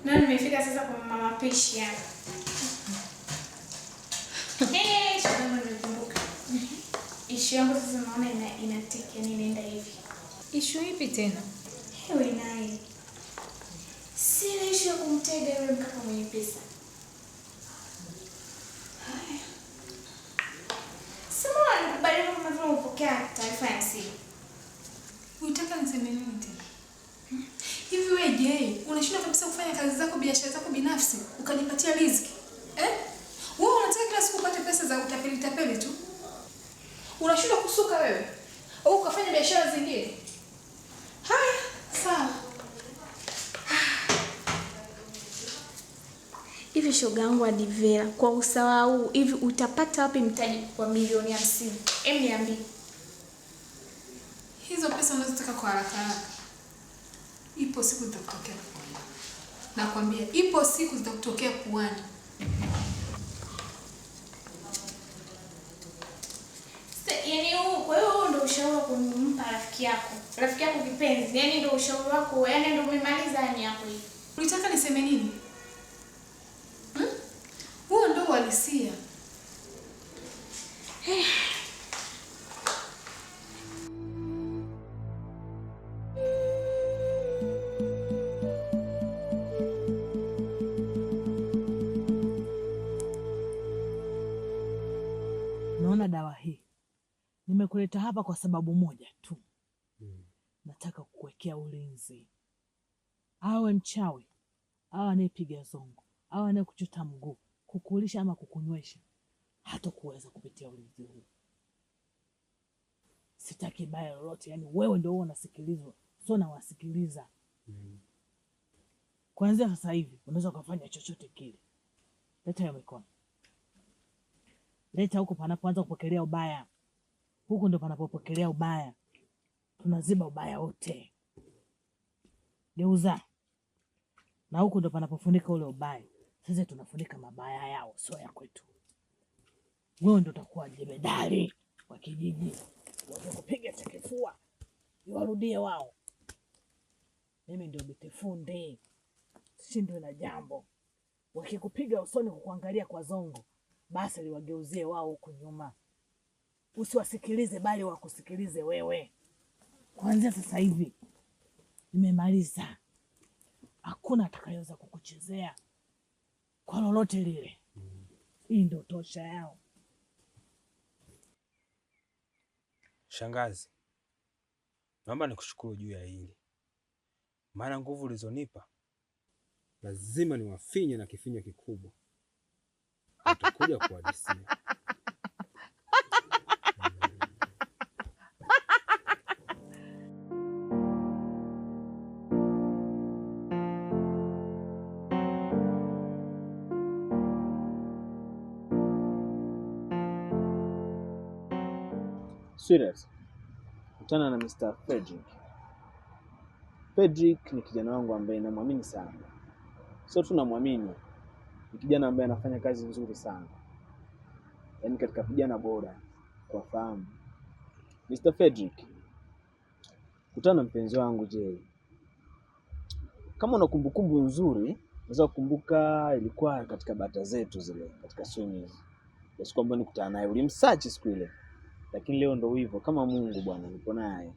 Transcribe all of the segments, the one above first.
Na nimefika sasa kwa mama pishi hapa. Shoga nimekumbuka. Issue yangu sasa naona inatiki, yani inaenda hivi. Issue ipi tena? Hewe naye. Sina issue ya kumtega yule mkaka mwenye pesa. Haya. Sema nikubali kama vile upokea taarifa ya simu. Unataka niseme nini tena? Hivi wewe je, unashindwa kabisa kufanya kazi zako, biashara zako binafsi, ukanipatia riziki? Wewe unataka kila siku upate pesa za utapeli tu? Unashindwa kusuka wewe? Au ukafanya biashara zingine? Haya, sawa. Hivi shoga yangu Adivera, kwa usawa huu hivi utapata wapi mtaji kwa milioni 50? Niambie. Hizo pesa unazotaka kwa haraka haraka, ipo siku zitakutokea puani. Nakwambia, ipo siku zitakutokea puani. Yaani kwa hiyo ndio ushauri wako kumpa rafiki yako. Rafiki yako kipenzi, yaani ndio ushauri wako, yaani ndio umemaliza yani hapo hivi. Unataka niseme nini? Huo ndio uhalisia. Naona dawa hii nimekuleta hapa kwa sababu moja tu. Nataka kukuwekea ulinzi. Awe mchawi, awe anayepiga zongo, awe anayekuchota mguu, kukulisha ama kukunywesha, hata kuweza kupitia ulinzi huu. Sitaki baya lolote, yani wewe ndio unasikilizwa, sio na wasikiliza. Kuanzia sasa hivi unaweza ukafanya chochote kile. Leta hiyo mikono. Leta huko panapoanza kupokelea ubaya. Huko ndo panapopokelea ubaya. Tunaziba ubaya wote. Geuza. Na huko ndo panapofunika ule ubaya. Sasa tunafunika mabaya yao, sio ya kwetu. Wewe ndo utakuwa jemedari wa kijiji. Watakupiga tekefua. Iwarudie wao. Mimi ndio Bitefunde. Sishindwe na jambo. Wakikupiga usoni kukuangalia kwa zongo, basi liwageuzie wao huko nyuma. Usiwasikilize bali wakusikilize wewe. Kuanzia sasa hivi nimemaliza. Hakuna atakayeweza kukuchezea kwa lolote lile. Hii ndio tosha yao. Shangazi, naomba nikushukuru juu ya hili, maana nguvu ulizonipa lazima niwafinye na kifinyo kikubwa. Utakuja kuhadisia. Serious. Kutana na Mr. Fredrick. Fredrick ni kijana wangu ambaye namwamini sana. Sio tu namwamini, ni kijana ambaye anafanya kazi nzuri sana. Yaani katika vijana bora kwa fahamu. Mr. Fredrick, kutana na mpenzi wangu Jay. Kama una kumbukumbu nzuri, unaweza kukumbuka ilikuwa katika bata zetu zile, katika swimming. Basi kwamba nikutana naye, ulimsearch siku ile. Lakini leo ndo hivyo, kama Mungu bwana nipo naye.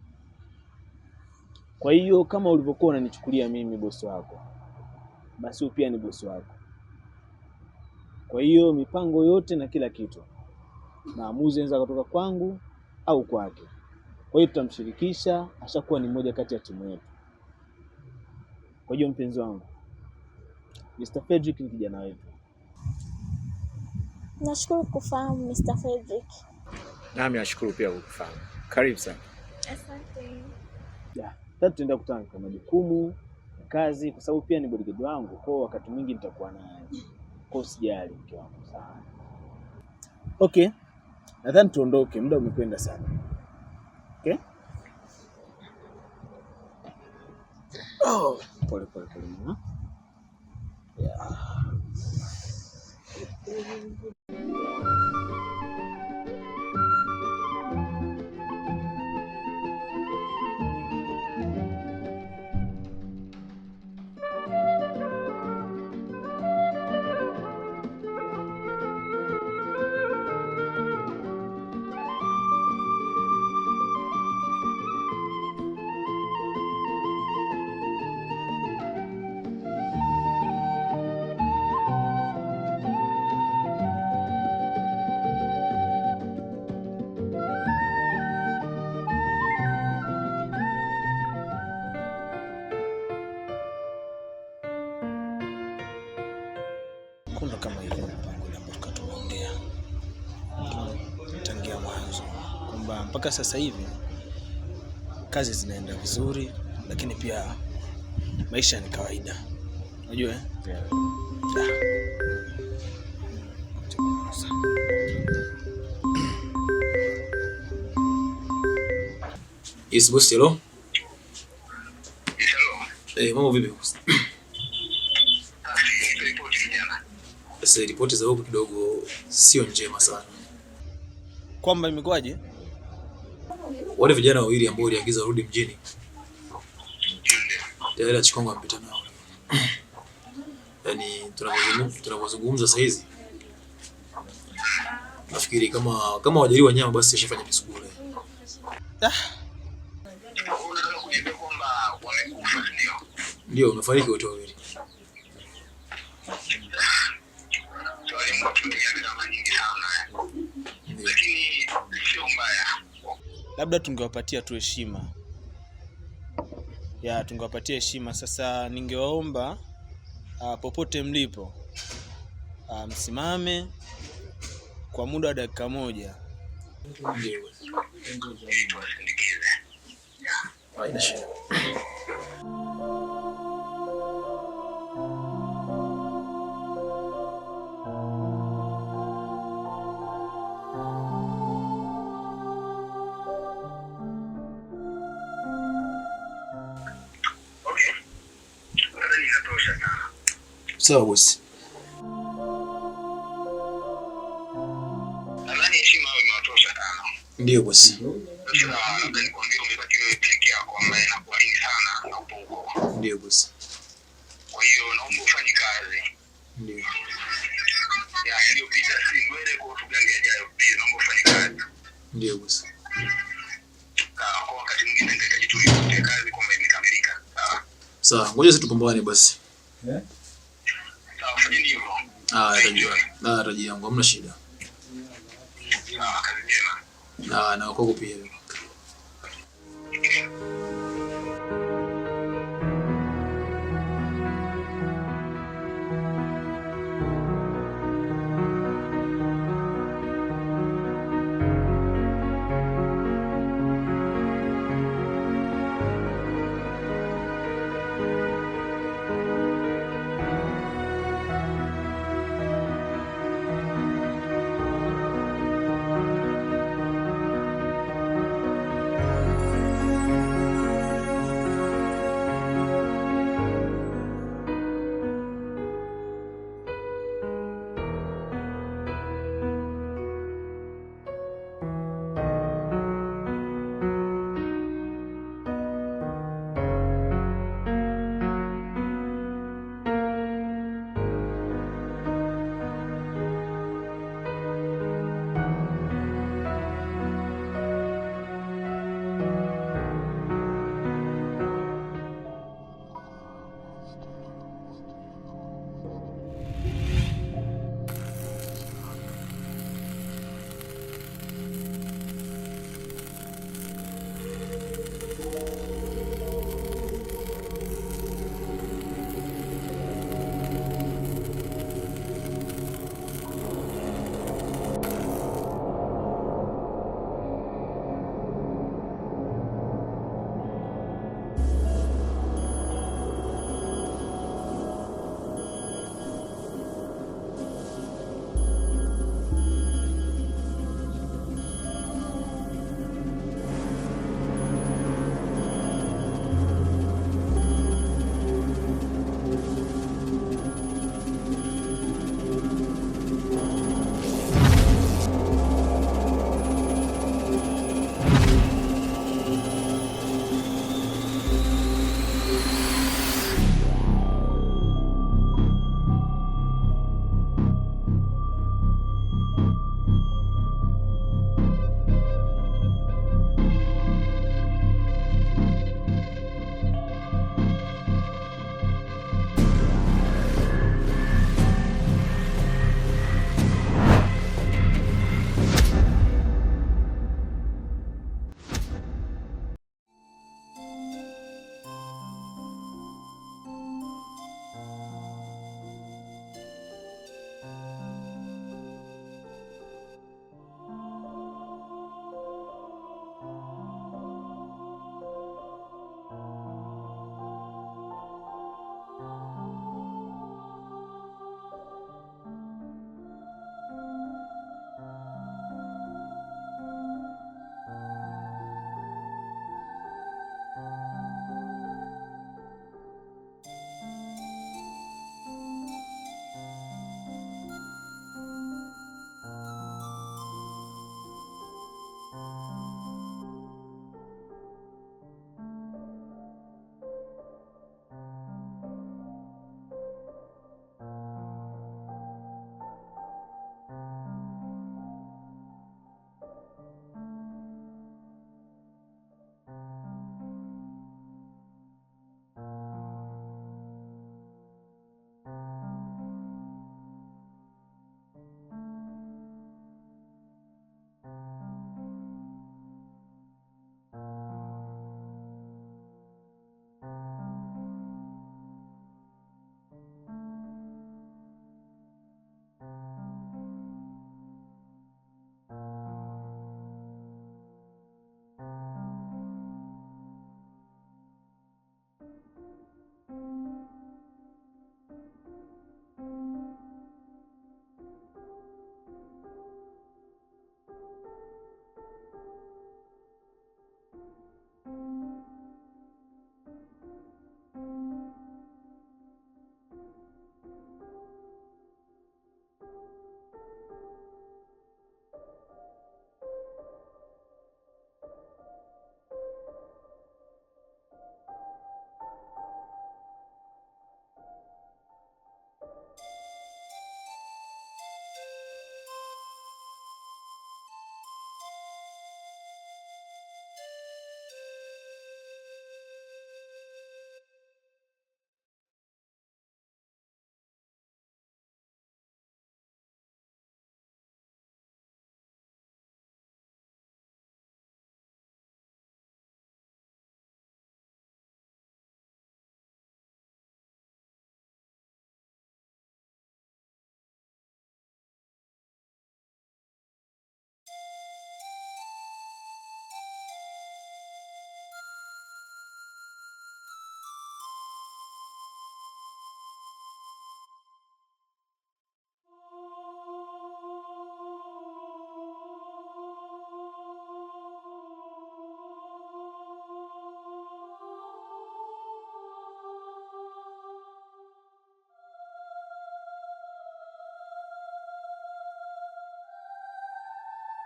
Kwa hiyo kama ulivyokuwa unanichukulia mimi bosi wako, basi pia ni bosi wako. Kwa hiyo mipango yote na kila kitu, maamuzi yanaweza kutoka kwangu au kwake. Kwa hiyo tutamshirikisha, ashakuwa ni mmoja kati ya timu yetu. Kwa hiyo mpenzi wangu, Mr. Fredrick ni kijana wetu. Nashukuru kufahamu Mr. Fredrick. Nami nashukuru pia kukufahamu. Karibu sana. Asante. Ya, sasa tutaenda kutana kwa majukumu ya kazi kwa sababu pia ni bodyguard wangu. Kwa wakati mwingi nitakuwa naye. Kwa usijali mke wangu sana. Okay. Nadhani tuondoke, muda umekwenda sana. Okay? Oh, pole mama. Yeah. Kuna kama ile mpango ile ambayo tukaongea tangia mwanzo kwamba mpaka sasa hivi kazi zinaenda vizuri, lakini pia maisha ni kawaida, unajua eh? Yeah. Yes, boss, hello. Mambo vipi boss? Sasa ripoti za huko kidogo sio njema sana. Kwamba imekwaje? Wale vijana wawili ambao waliagiza rudi mjini. Tayari Chikongo amepita nao. Yaani tunapozungumza saa hizi. Nafikiri kama wajaliwa nyama basi ashafanya misugule. Ndio, umefariki wote wawili. Labda tungewapatia tu heshima. Ya, tungewapatia heshima. Sasa ningewaomba popote mlipo msimame kwa muda wa dakika moja. Ndio. Haina shida. Sawa bosi. Nadhani heshima imewatosha sana. Ndio bosi. Sasa labda nikwambie umebaki wewe peke yako ambaye nakuamini sana na upo huko. Ndio bosi. Kwa hiyo naomba ufanye kazi. Ndio. Ya hiyo pita si mwele kwa watu gani ajayo. Pia naomba ufanye kazi. Ndio bosi. Kwa wakati mwingine nitahitaji tu nipote kazi kwamba imekamilika. Sawa, ngoja sisi tupambane basi. Sawa, fanyeni hivyo. Raji yangu hamna shida. Kazi njema. Na kwako pia.